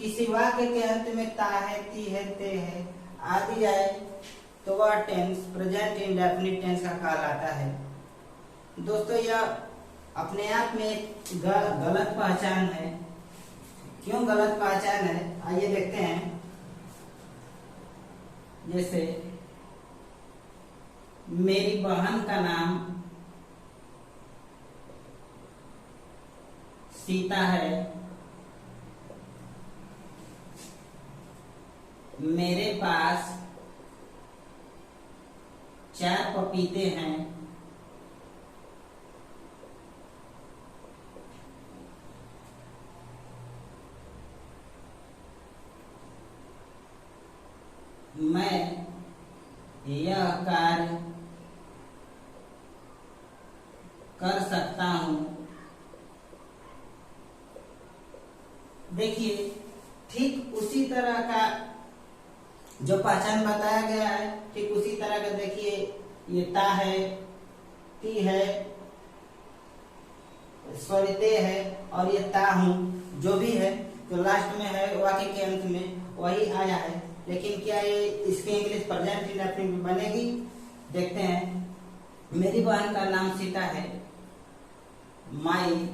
किसी वाक्य के अंत में ता है, ती है, ते है आदि आए तो वह टेंस प्रेजेंट इंडेफिनिट टेंस का कहलाता है। दोस्तों यह अपने आप में एक गलत पहचान है। क्यों गलत पहचान है, आइए देखते हैं। जैसे मेरी बहन का नाम सीता है, मेरे पास 4 पपीते हैं, मैं यह कार्य कर सकता हूं। देखिए ठीक उसी तरह का जो पहचान बताया गया है, ठीक उसी तरह का देखिए ये ता है, ती है, सॉरी ते है और ये ता हूं, जो भी है जो लास्ट में है वाक्य के अंत में वही आया है। लेकिन क्या ये इसके इंग्लिश प्रेजेंट इंडेफिनिट बनेगी? देखते हैं। मेरी बहन का नाम सीता है, my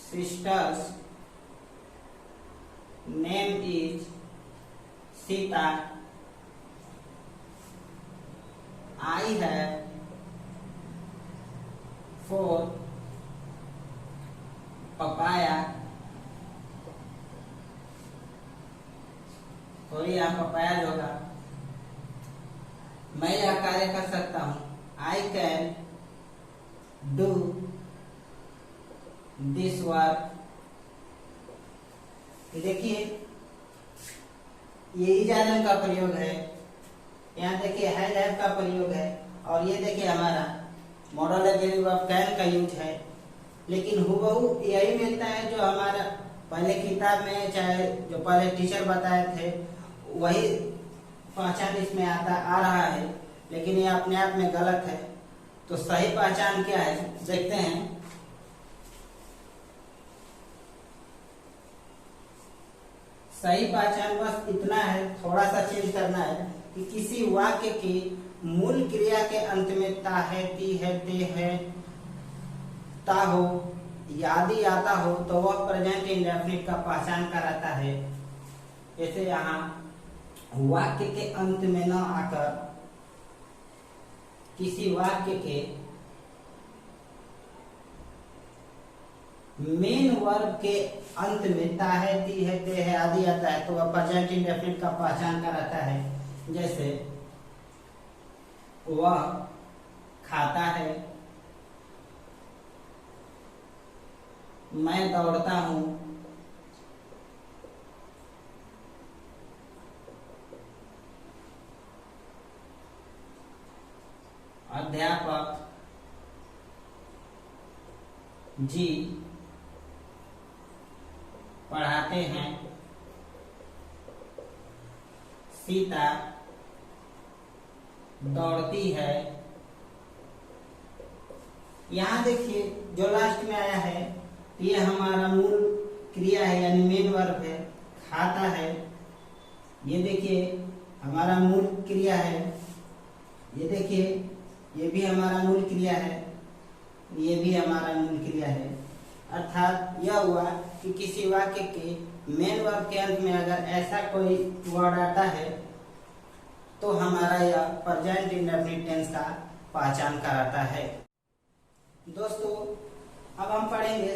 sister's name is Sita, I have 4 papaya, sorry यहाँ पपाया होगा। मैं यह कार्य कर सकता हूँ, I can do this work. देखिए ये इजाजन का प्रयोग है, यहाँ देखिए हैज हैव का प्रयोग है और ये देखिए हमारा मॉडल एग्रीव ऑफ कैन का यूज है। लेकिन हुबहू यही मिलता है जो हमारा पहले किताब में चाहे जो पहले टीचर बताए थे वही पहचान इसमें आ रहा है। लेकिन ये अपने आप में गलत है। तो सही पहचान क्या है देखते हैं। सही पहचान बस इतना है, थोड़ा सा चेंज करना है कि किसी वाक्य की मूल क्रिया के अंत में ता है, ती है, ते है, ता हो आदि आता हो तो वह प्रेजेंट इंडेफिनिट का पहचान कराता है। जैसे यहाँ वाक्य के अंत में न आकर किसी वाक्य के मेन वर्ब के अंत में ता है, ती है, ते है आदि आता है तो वह प्रेजेंट इंडेफिनिट का पहचान कराता है। जैसे वह खाता है, मैं दौड़ता हूं, अध्यापक जी पढ़ाते हैं, सीता दौड़ती है। यहाँ देखिए जो लास्ट में आया है ये हमारा मूल क्रिया है यानी मेन वर्ब है, खाता है। ये देखिए हमारा मूल क्रिया है, ये देखिए ये भी हमारा मूल क्रिया है, ये भी हमारा मूल क्रिया है। अर्थात यह हुआ कि किसी वाक्य के मेन वर्ब के अंत में अगर ऐसा कोई वर्ड आता है तो हमारा यह प्रेजेंट इंडेफिनिट टेंस का पहचान कराता है। दोस्तों अब हम पढ़ेंगे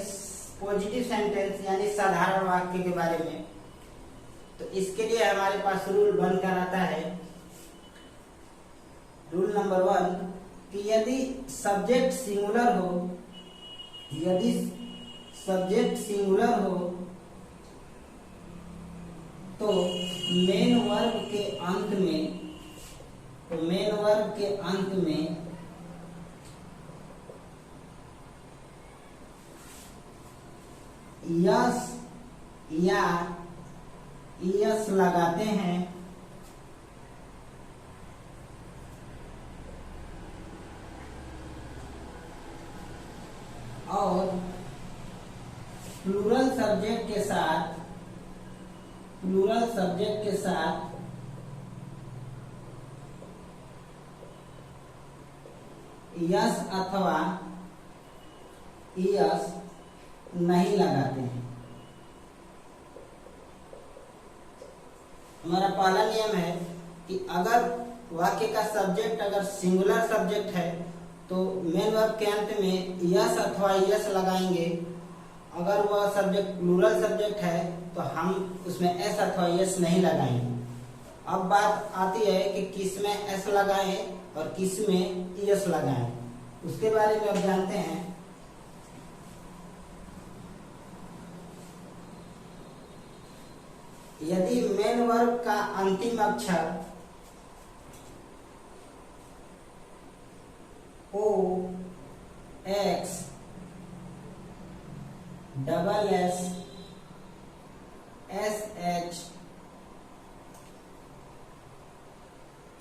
पॉजिटिव सेंटेंस यानी साधारण वाक्य के बारे में। तो इसके लिए हमारे पास रूल बनकर आता है। रूल नंबर 1 कि यदि सब्जेक्ट सिंगुलर हो, यदि सब्जेक्ट सिंगुलर हो तो मेन वर्ब के अंत में, तो मेन वर्ब के अंत में यस या यस लगाते हैं और प्लूरल सब्जेक्ट के साथ यस अथवा यस नहीं लगाते हैं। हमारा पहला नियम है कि अगर वाक्य का सब्जेक्ट अगर सिंगुलर सब्जेक्ट है तो मेन वर्ब के अंत में यस अथवा यस लगाएंगे। अगर वह सब्जेक्ट प्लूरल सब्जेक्ट है तो हम उसमें एस अथवा यस नहीं लगाएंगे। अब बात आती है कि किस में एस लगाएं और किस में यस लगाएं, उसके बारे में अब जानते हैं। यदि मेन वर्ब का अंतिम अक्षर O X double S S H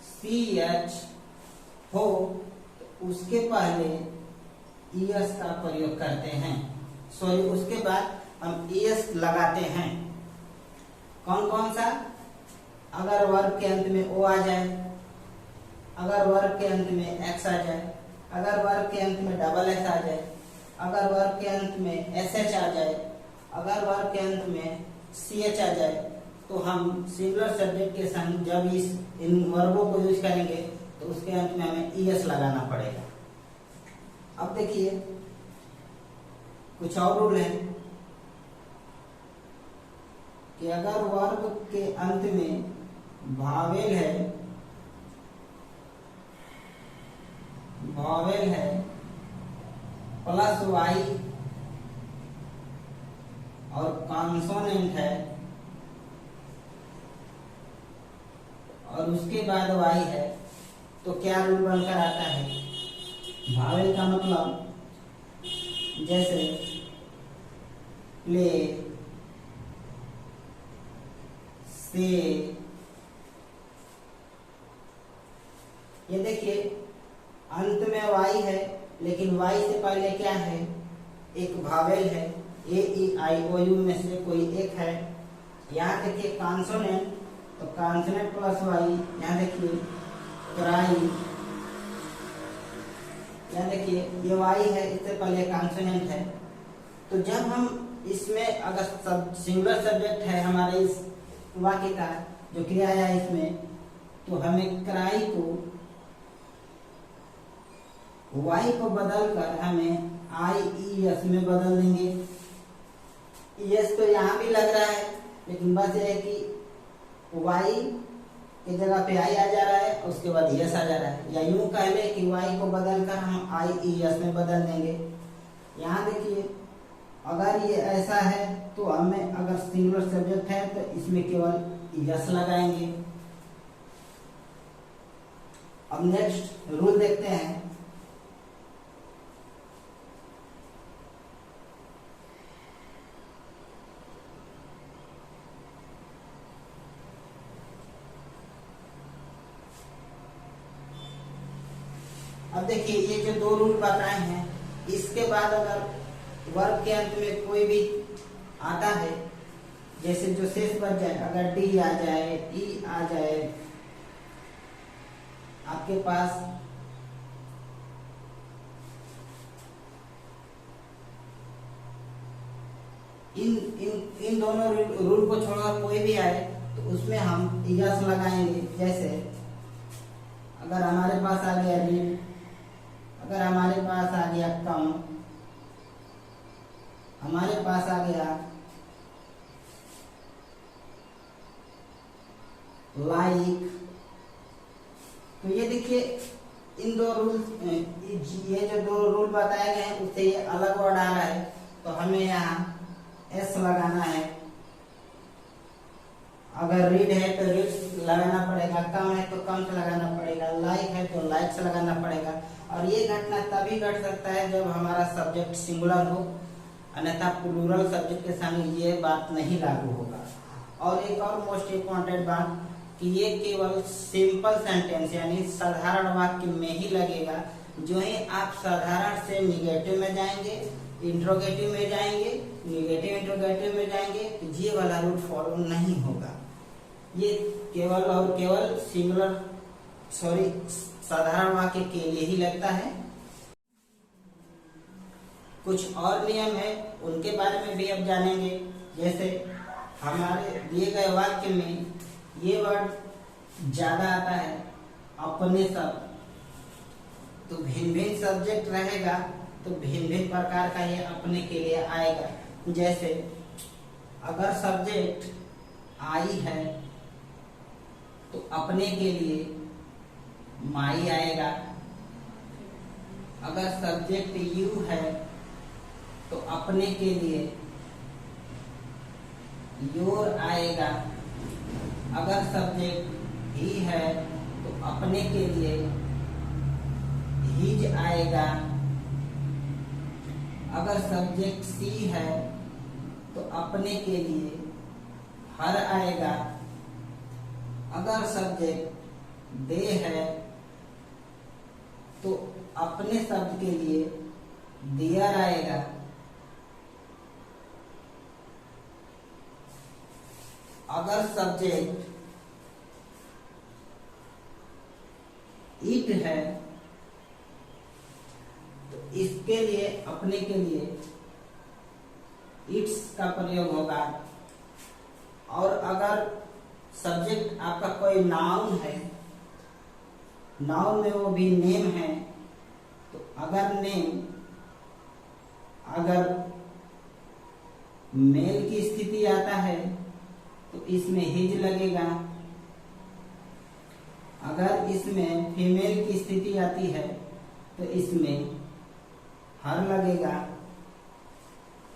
C H हो तो उसके पहले ईएस का प्रयोग करते हैं। सॉरी, उसके बाद हम ईएस लगाते हैं। कौन कौन सा? अगर वर्ब के अंत में ओ आ जाए, अगर वर्ब के अंत में एक्स आ जाए, अगर वर्ब के अंत में डबल एस आ जाए, अगर वर्ब के अंत में एस एच आ जाए, अगर वर्ब के अंत में सी एच आ जाए, तो हम सिंगुलर सब्जेक्ट के संग जब इन वर्बों को यूज करेंगे तो उसके अंत में हमें ईएस लगाना पड़ेगा। अब देखिए कुछ और रूल है कि अगर वर्ब के अंत में वावेल है प्लस वाई और कॉन्सोनेंट है और उसके बाद वाई है, तो क्या रूल बनकर आता है? वावेल का मतलब जैसे प्ले, से, ये देखिए अंत में वाई है लेकिन वाई से पहले क्या है? एक वावेल है, ए ई आई ओ यू में से कोई एक है। यहाँ देखिए कॉन्सोनेंट, तो कॉन्सोनेंट प्लस वाई। यहाँ देखिए क्राई, यहाँ देखिए ये वाई है, इससे पहले कॉन्सोनेंट है। तो जब हम इसमें अगर सिंगुलर सब्जेक्ट है हमारे इस वाक्य का जो क्रिया है इसमें, तो हमें क्राई को वाई को बदलकर हमें आई ई एस में बदल देंगे। यस तो यहाँ भी लग रहा है लेकिन बस ये है कि वाई की जगह पे आई आ जा रहा है, उसके बाद यस आ जा रहा है। या यूं कह ले कि वाई को बदलकर हम आई ई एस में बदल देंगे। यहाँ देखिए अगर ये ऐसा है तो हमें अगर सिंगुलर सब्जेक्ट है तो इसमें केवल यस लगाएंगे। अब नेक्स्ट रूल देखते हैं। अब देखिए ये जो दो रूल बताए हैं, इसके बाद अगर वर्ब के अंत में कोई भी आता है, जैसे जो शेष बच जाए, अगर डी आ जाए, ई आ जाए, आपके पास इन दोनों रूल को छोड़कर कोई भी आए तो उसमें हम यस लगाएंगे। जैसे अगर हमारे पास आ गया रीड, अगर हमारे पास आ गया कम, हमारे पास आ गया लाइक, तो ये देखिए इन दो रूल, ये जो दो रूल बताए गए हैं उससे ये अलग वर्ड आ रहा है, तो हमें यहाँ एस लगाना है। अगर रीड है तो रीड लगाना पड़ेगा, कम है तो कम से लगाना पड़ेगा, लाइक है तो लाइक से लगाना पड़ेगा। और ये घटना तभी घट सकता है जब हमारा सब्जेक्ट सिंगुलर हो, अन्यथा प्लूरल सब्जेक्ट के सामने ये बात नहीं लागू होगा। और एक और मोस्ट इम्पोर्टेंट बात कि ये केवल सिंपल सेंटेंस यानी साधारण वाक्य में ही लगेगा। जो ही आप साधारण से निगेटिव में जाएंगे इंट्रोगेटिव में जाएंगे, निगेटिव इंट्रोगेटिव में जाएंगे तो ये वाला रूल फॉलो नहीं होगा। ये केवल और केवल साधारण वाक्य के लिए ही लगता है। कुछ और नियम है, उनके बारे में भी अब जानेंगे। जैसे हमारे दिए गए वाक्य में ये वर्ड ज्यादा आता है, अपने शब्द, तो भिन्न भिन्न सब्जेक्ट रहेगा तो भिन्न भिन्न प्रकार का ये अपने के लिए आएगा। जैसे अगर सब्जेक्ट आई है तो अपने के लिए माई आएगा। अगर सब्जेक्ट यू है तो अपने के लिए योर आएगा। अगर सब्जेक्ट ही है तो अपने के लिए हीज आएगा। अगर सब्जेक्ट सी है तो अपने के लिए हर आएगा। अगर सब्जेक्ट दे है तो अपने शब्द के लिए दियर आएगा। अगर सब्जेक्ट इट है तो इसके लिए अपने के लिए इट्स का प्रयोग होगा। और अगर सब्जेक्ट आपका कोई नाउन है, नाउन में वो भी नेम है, तो अगर नेम अगर मेल की स्थिति आता है तो इसमें हिज लगेगा। अगर इसमें फीमेल की स्थिति आती है तो इसमें हर लगेगा।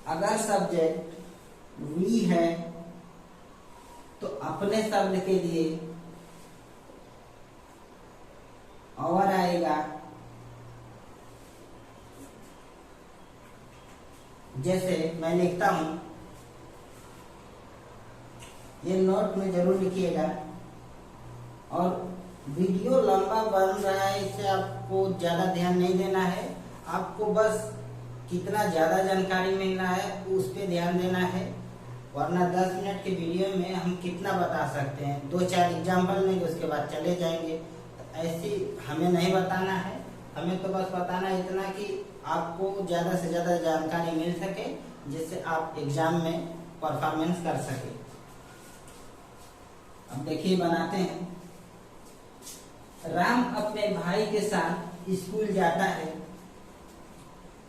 अगर सब्जेक्ट वी है तो अपने शब्द के लिए और आएगा। जैसे मैं लिखता हूं, ये नोट में जरूर लिखिएगा। और वीडियो लंबा बन रहा है, इससे आपको ज्यादा ध्यान नहीं देना है। आपको बस कितना ज्यादा जानकारी मिलना है उस पे ध्यान देना है, वरना 10 मिनट के वीडियो में हम कितना बता सकते हैं। 2-4 एग्जाम्पल लेंगे, उसके बाद चले जाएंगे। ऐसी हमें नहीं बताना है, हमें तो बस बताना इतना कि आपको ज्यादा से ज्यादा जानकारी मिल सके, जिससे आप एग्जाम में परफॉर्मेंस कर सके। अब देखिए बनाते हैं। राम अपने भाई के साथ स्कूल जाता है,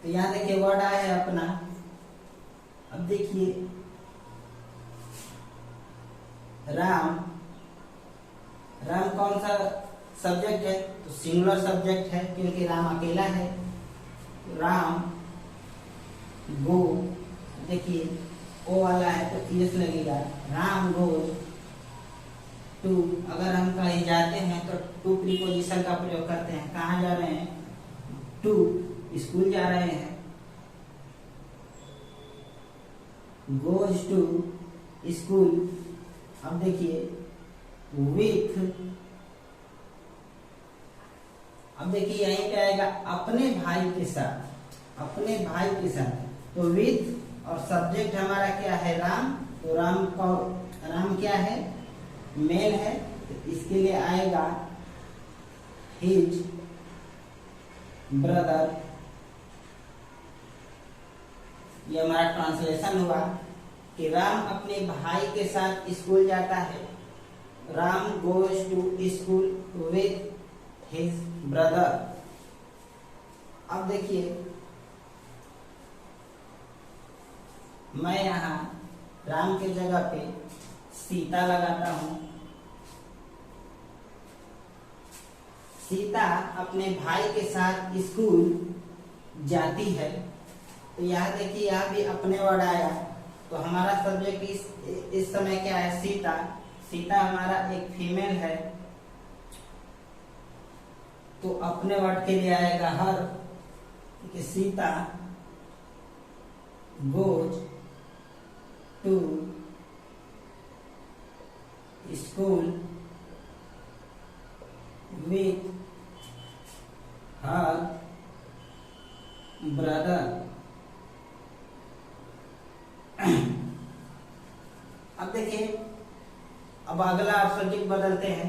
तो यहाँ देखिए वर्ड आया है अपना। अब देखिए राम, राम कौन सा सब्जेक्ट है? तो सिंगुलर सब्जेक्ट है, क्योंकि राम अकेला है। तो राम गो, देखिए ओ वाला है तो यस लगेगा। राम गोज टू, अगर हम कहीं जाते हैं तो टू प्रीपोजिशन का प्रयोग करते हैं। कहाँ जा रहे हैं? टू, स्कूल जा रहे हैं। Goes to school. अब देखिए विथ, अब देखिए यहीं पे आएगा अपने भाई के साथ, अपने भाई के साथ। तो विथ और सब्जेक्ट हमारा क्या है? राम। तो राम का राम क्या है? मेल है, तो इसके लिए आएगा हिज ब्रदर। ये हमारा ट्रांसलेशन हुआ कि राम अपने भाई के साथ स्कूल जाता है। Ram goes to school with his brother. अब देखिए मैं यहाँ राम के जगह पे सीता लगाता हूं। सीता अपने भाई के साथ स्कूल जाती है। तो यहाँ देखिए यहाँ भी अपने वर्ड आया। तो हमारा सब्जेक्ट इस समय क्या है? सीता। सीता हमारा एक फीमेल है, तो अपने वर्ड के लिए आएगा हर, कि Sita goes to school with her brother. देखिए, अब अगला सब्जेक्ट बदलते हैं।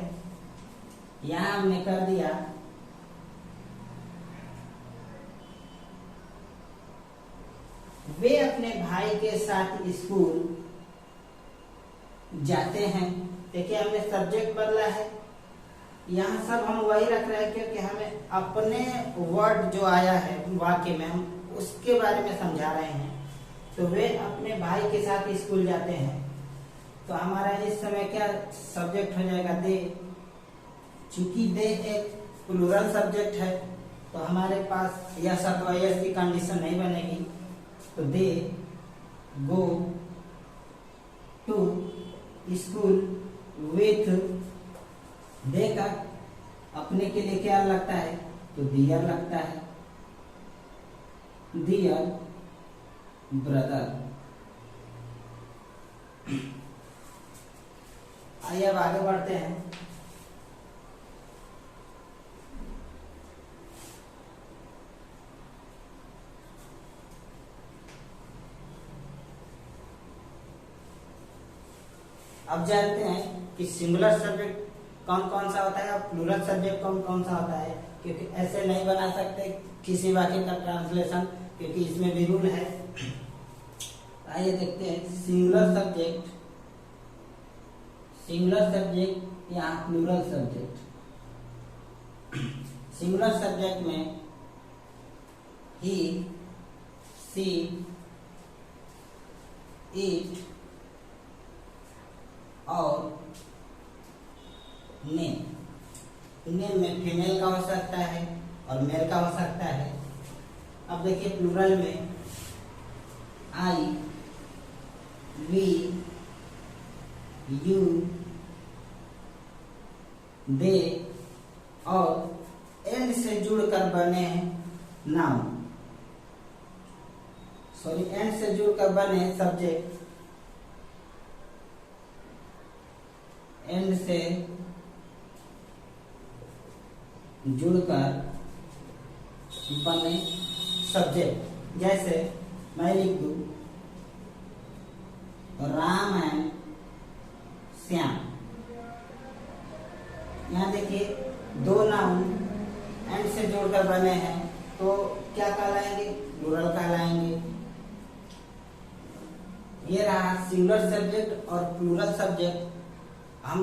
यहाँ हमने कर दिया वे अपने भाई के साथ स्कूल जाते हैं। देखिए, हमने सब्जेक्ट बदला है। यहाँ सब हम वही रख रहे हैं क्योंकि हमें अपने वर्ड जो आया है वाक्य में, हम उसके बारे में समझा रहे हैं। तो वे अपने भाई के साथ स्कूल जाते हैं, तो हमारा इस समय क्या सब्जेक्ट हो जाएगा? दे। चूंकि दे एक प्लूरल सब्जेक्ट है, तो हमारे पास यह सत्वयस की कंडीशन नहीं बनेगी। तो दे गो टू स्कूल विथ, दे का अपने के लिए क्या लगता है? तो डियर लगता है, डियर ब्रदर। आइए अब आगे बढ़ते हैं। अब जानते हैं कि सिंगुलर सब्जेक्ट कौन कौन सा होता है और प्लूरल सब्जेक्ट कौन कौन सा होता है, क्योंकि ऐसे नहीं बना सकते किसी वाक्य का ट्रांसलेशन, क्योंकि इसमें भी रूल है। आइए देखते हैं सिंगुलर सब्जेक्ट या प्लूरल सब्जेक्ट। सिंगुलर सब्जेक्ट में ही, सी, इट और नेम में फीमेल का हो सकता है और मेल का हो सकता है। अब देखिए प्लूरल में आई, वी, यू, दे और एंड से जुड़कर बने नाउन, एंड से जुड़कर बने सब्जेक्ट, एंड से जुड़कर बने सब्जेक्ट। जैसे मैं लिख दूं राम एंड श्याम। यहाँ देखिए दो नाउन एंड से जोड़कर बने हैं, तो क्या कहलाएंगे? प्लूरल कहलाएंगे। ये रहा सिंगुलर सब्जेक्ट और प्लूरल सब्जेक्ट। हम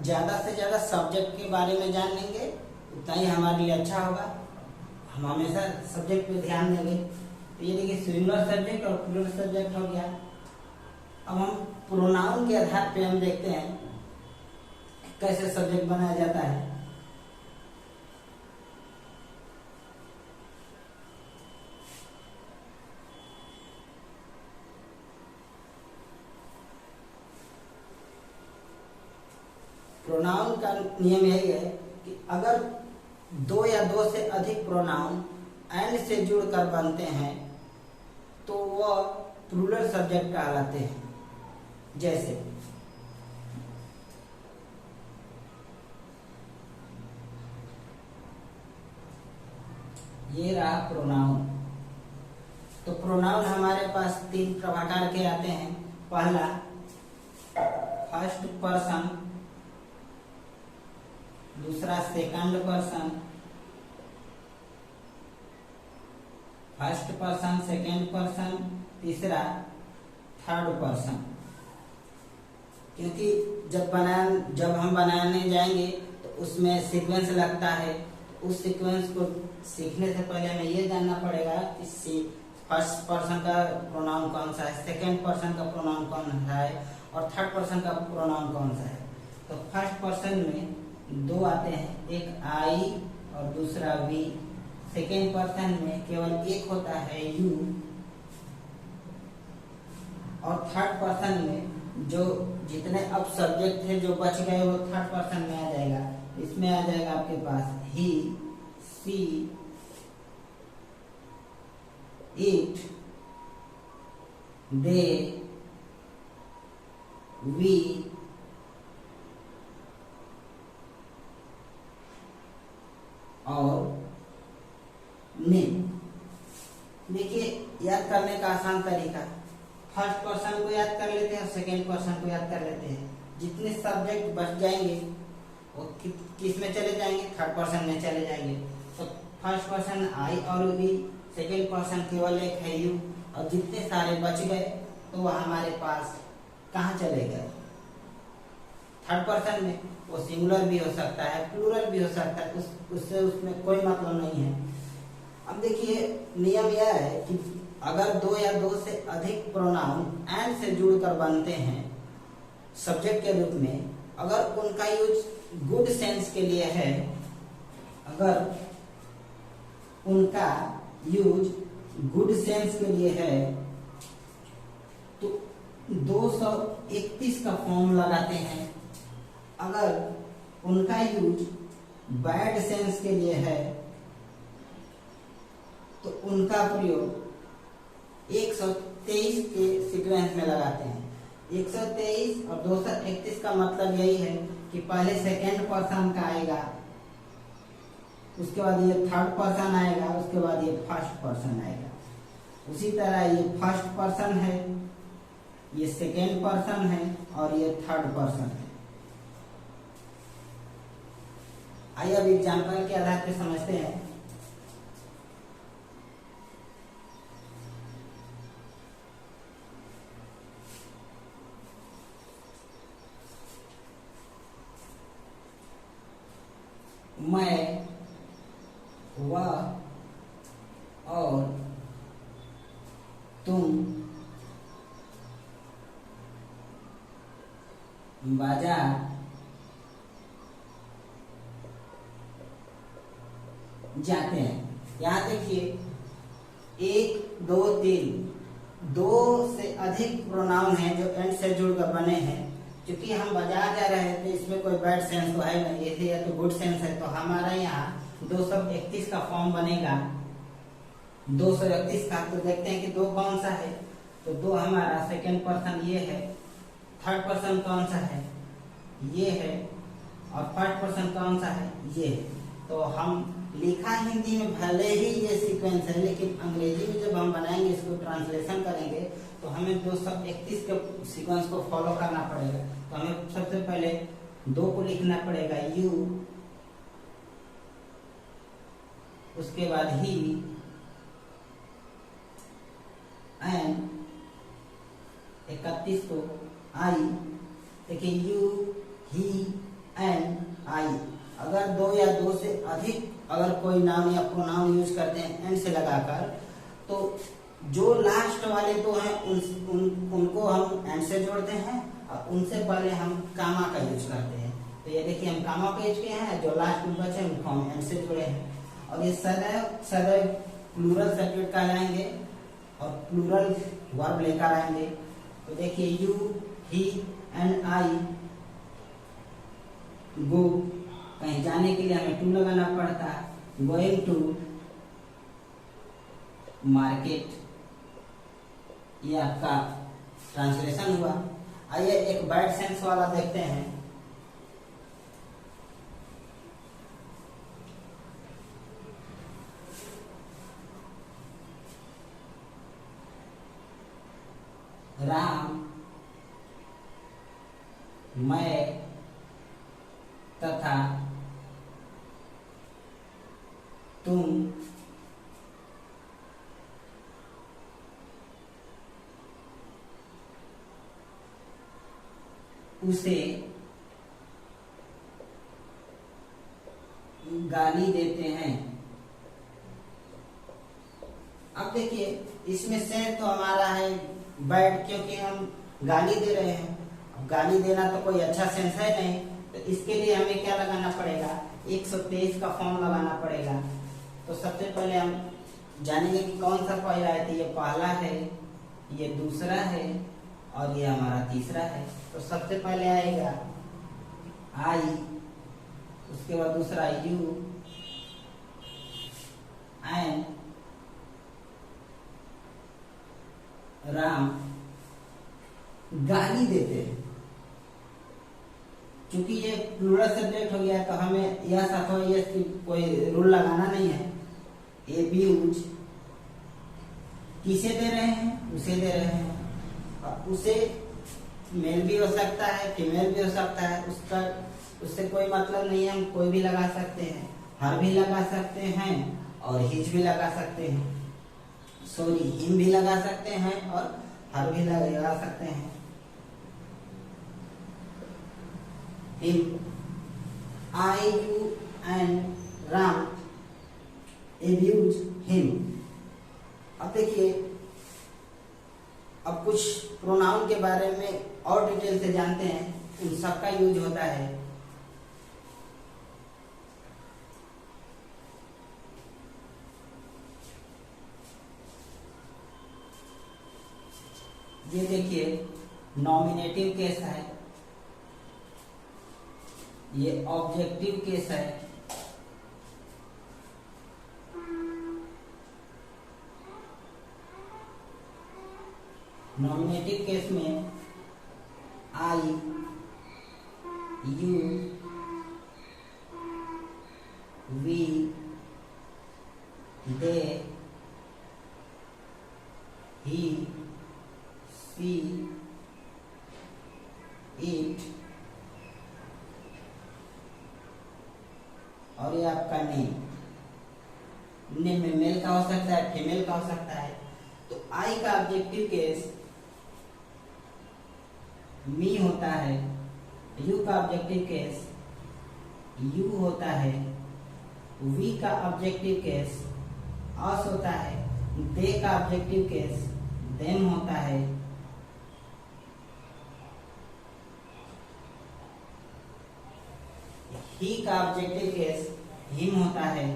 ज्यादा से ज्यादा सब्जेक्ट के बारे में जान लेंगे, उतना ही हमारे लिए अच्छा होगा। हम हमेशा सब्जेक्ट पे ध्यान देंगे। तो ये देखिए सिंगुलर सब्जेक्ट और प्लूरल सब्जेक्ट हो गया। अब हम प्रोनाउन के आधार पे हम देखते हैं कैसे सब्जेक्ट बनाया जाता है। प्रोनाउन का नियम यही है कि अगर दो या दो से अधिक प्रोनाउन एंड से जुड़कर बनते हैं तो वह प्लूरल सब्जेक्ट कहलाते हैं। जैसे ये रहा प्रोनाउन। तो प्रोनाउन हमारे पास तीन प्रकार के आते हैं। पहला फर्स्ट पर्सन, दूसरा second person, first person, second person, तीसरा थर्ड पर्सन। क्योंकि जब हम बनाने जाएंगे तो उसमें सीक्वेंस लगता है। उस सीक्वेंस को सीखने से पहले हमें ये जानना पड़ेगा कि फर्स्ट पर्सन का प्रोनाउन कौन सा है, सेकंड पर्सन का प्रोनाउन कौन सा है और थर्ड पर्सन का प्रोनाउन कौन सा है। तो फर्स्ट पर्सन में दो आते हैं, एक आई और दूसरा वी। सेकेंड पर्सन में केवल एक होता है यू। और थर्ड पर्सन में जो जितने अब सब्जेक्ट थे जो बच गए वो थर्ड पर्सन में आ जाएगा। इसमें आ जाएगा आपके पास ही, सी, इट, दे, वी, और नेम। देखिए याद करने का आसान तरीका, फर्स्ट पर्सन को याद कर लेते हैं और सेकेंड पर्सन को याद कर लेते हैं। जितने सब्जेक्ट बच जाएंगे वो किस में चले जाएंगे, थर्ड पर्सन में चले जाएंगे। तो फर्स्ट पर्सन आई और वी, सेकेंड पर्सन केवल एक है यू, और जितने सारे बच गए तो वह हमारे पास कहाँ चले गए, थर्ड पर्सन में। वो सिंगुलर भी हो सकता है, प्लूरल भी हो सकता है, उससे उसमें कोई मतलब नहीं है। अब देखिए नियम यह है कि अगर दो या दो से अधिक प्रोनाउन एंड से जुड़कर बनते हैं सब्जेक्ट के रूप में, अगर उनका यूज गुड सेंस के लिए है, अगर उनका यूज गुड सेंस के लिए है तो 231 का फॉर्म लगाते हैं। अगर उनका यूज बैड सेंस के लिए है तो उनका प्रयोग 123 के सीक्वेंस में लगाते हैं। 123 और 231 का मतलब यही है कि पहले सेकेंड पर्सन का आएगा, उसके बाद ये थर्ड पर्सन आएगा, उसके बाद ये फर्स्ट पर्सन आएगा। उसी तरह ये फर्स्ट पर्सन है, ये सेकेंड पर्सन है और ये थर्ड पर्सन है। आइए अब एग्जाम्पल के आधार पे समझते हैं। मैं, वह और तुम बाजार जाते हैं। यहाँ देखिए 1, 2, 3 दो से अधिक प्रोनाउन हैं जो एंड से जुड़कर बने हैं। क्योंकि हम बाजार जा रहे हैं तो इसमें कोई बैड सेंस तो है नहीं, ऐसे या तो गुड सेंस है, तो हमारा यहाँ 231 का फॉर्म बनेगा। 231 का तो देखते हैं कि दो कौन सा है, तो दो हमारा सेकेंड पर्सन ये है, थर्ड पर्सन कौन सा है, ये है, और फर्स्ट पर्सन कौन सा है, ये है। तो हम लिखा हिंदी में भले ही ये सीक्वेंस है, लेकिन अंग्रेजी में जब हम बनाएंगे, इसको ट्रांसलेशन करेंगे, तो हमें 231 के सीक्वेंस को फॉलो करना पड़ेगा। तो हमें सबसे पहले 2 को लिखना पड़ेगा यू, उसके बाद ही, एंड 31 को आई। देखिए यू, ही, एंड, आई। अगर 2 या 2 से अधिक अगर कोई नाम या प्रोनाउन यूज करते हैं एंड से लगाकर, तो जो लास्ट वाले दो हैं उनको हम एंड से जोड़ते हैं, और उनसे पहले हम कामा का यूज करते हैं। तो ये देखिए हम कामा का यूज किए हैं, जो लास्ट में बचे उनको हम एंड से जोड़े हैं। और ये सदैव प्लूरल सब्जेक्ट कहलाएंगे और प्लूरल वर्ब लेकर आएंगे। तो देखिए यू, ही, एंड आई गो, कहीं जाने के लिए हमें टू लगाना पड़ता है। गोइंग टू मार्केट, ये आपका ट्रांसलेशन हुआ। आइए एक बैड सेंस वाला देखते हैं। राम, मैं तथा तुम उसे गाली देते हैं। अब देखिए इसमें से तो हमारा है बैड, क्योंकि हम गाली दे रहे हैं। अब गाली देना तो कोई अच्छा सेंस है नहीं, तो इसके लिए हमें क्या लगाना पड़ेगा, 123 का फॉर्म लगाना पड़ेगा। तो सबसे पहले हम जानेंगे कि कौन सा पहला है। तो ये पहला है, ये दूसरा है और ये हमारा तीसरा है। तो सबसे पहले आएगा आई, उसके बाद दूसरा यू, एंड राम गाली देते हैं। क्योंकि ये प्लूरल सब्जेक्ट हो गया है तो हमें यह साथ ये कोई रूल लगाना नहीं है। ए बी यूज किसे दे रहे हैं, उसे दे रहे हैं। उसे मेल भी हो सकता है, फीमेल भी हो सकता है, उससे कोई मतलब नहीं है, हम कोई भी लगा सकते हैं, हर भी लगा सकते हैं और हिज भी लगा सकते हैं, सॉरी हिम भी लगा सकते हैं और हर भी लगा सकते हैं। Him, I, you and Ram abuse him। अब देखिए, अब कुछ प्रोनाउन के बारे में और डिटेल से जानते हैं, उन सबका यूज होता है। ये देखिए नॉमिनेटिव केस है, ये ऑब्जेक्टिव केस है, नॉमिनेटिव केस में I, you, we, they, he, she, it और ये आपका नेम। नेम में मेल का हो सकता है, फीमेल का हो सकता है। तो आई का ऑब्जेक्टिव केस मी होता है, यू का ऑब्जेक्टिव केस यू होता है, वी का ऑब्जेक्टिव केस अस होता है, दे का ऑब्जेक्टिव केस देम होता है, ही का ऑब्जेक्टिव केस हिम होता है,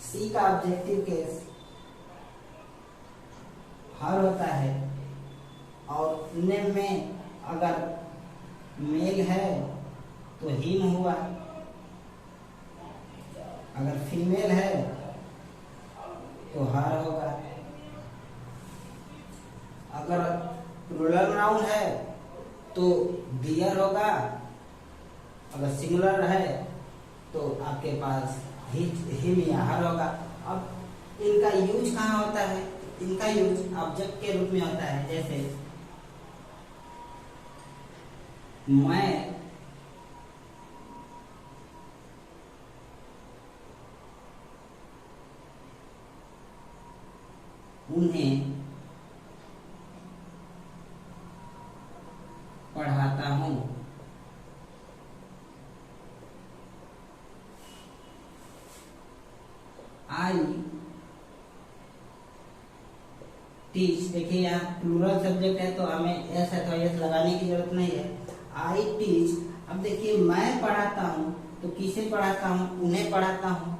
सी का ऑब्जेक्टिव केस हर होता है, और नेम में अगर मेल है तो हिम हुआ, अगर फीमेल है तो हर होगा, अगर प्लूरल नाउन है तो दियर होगा, अगर सिंगुलर है तो आपके पास हिम या हर होगा। अब इनका यूज कहाँ होता है? इनका यूज ऑब्जेक्ट के रूप में होता है। जैसे मैं उन्हें पढ़ाता हूँ, आई टीच। देखिए यहाँ प्लूरल सब्जेक्ट है तो हमें एस है तो एस लगाने की जरूरत नहीं है। I teach. अब देखिए मैं पढ़ाता हूँ तो किसे पढ़ाता हूँ? उन्हें पढ़ाता हूँ।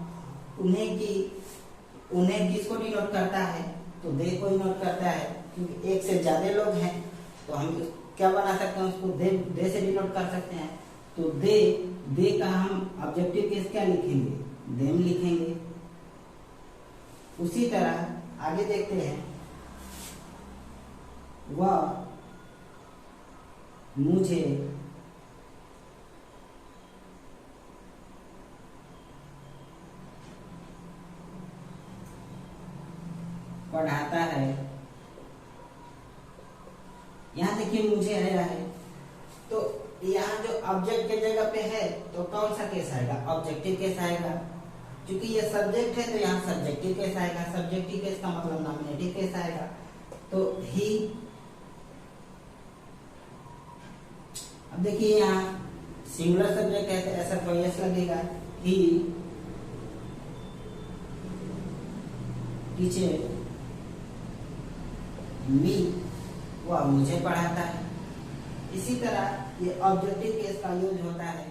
उन्हें किसको डिनोट करता है? तो दे को डिनोट करता है, क्योंकि एक से ज्यादा लोग हैं तो हम क्या बना सकते हैं? उसको दे से डिनोट कर सकते हैं। तो दे का हम ऑब्जेक्टिव केस क्या लिखेंगे? देम लिखेंगे। उसी तरह आगे देखते हैं, वह मुझे पढ़ाता है। यहाँ देखिए मुझे आया है तो यहाँ जो ऑब्जेक्ट के जगह पे है तो कौन सा केस आएगा? ऑब्जेक्टिव केस आएगा। क्योंकि ये सब्जेक्ट है तो यहाँ सब्जेक्टिव केस आएगा। सब्जेक्टिव केस का मतलब नॉमिनेटिव केस आएगा। तो ही, अब देखिए यहाँ सिंगुलर सब्जेक्ट है तो ऐसा तो यस लगेगा। ही टीचर मी, वह मुझे पढ़ाता है। इसी तरह ये ऑब्जेक्टिव केस का यूज होता है।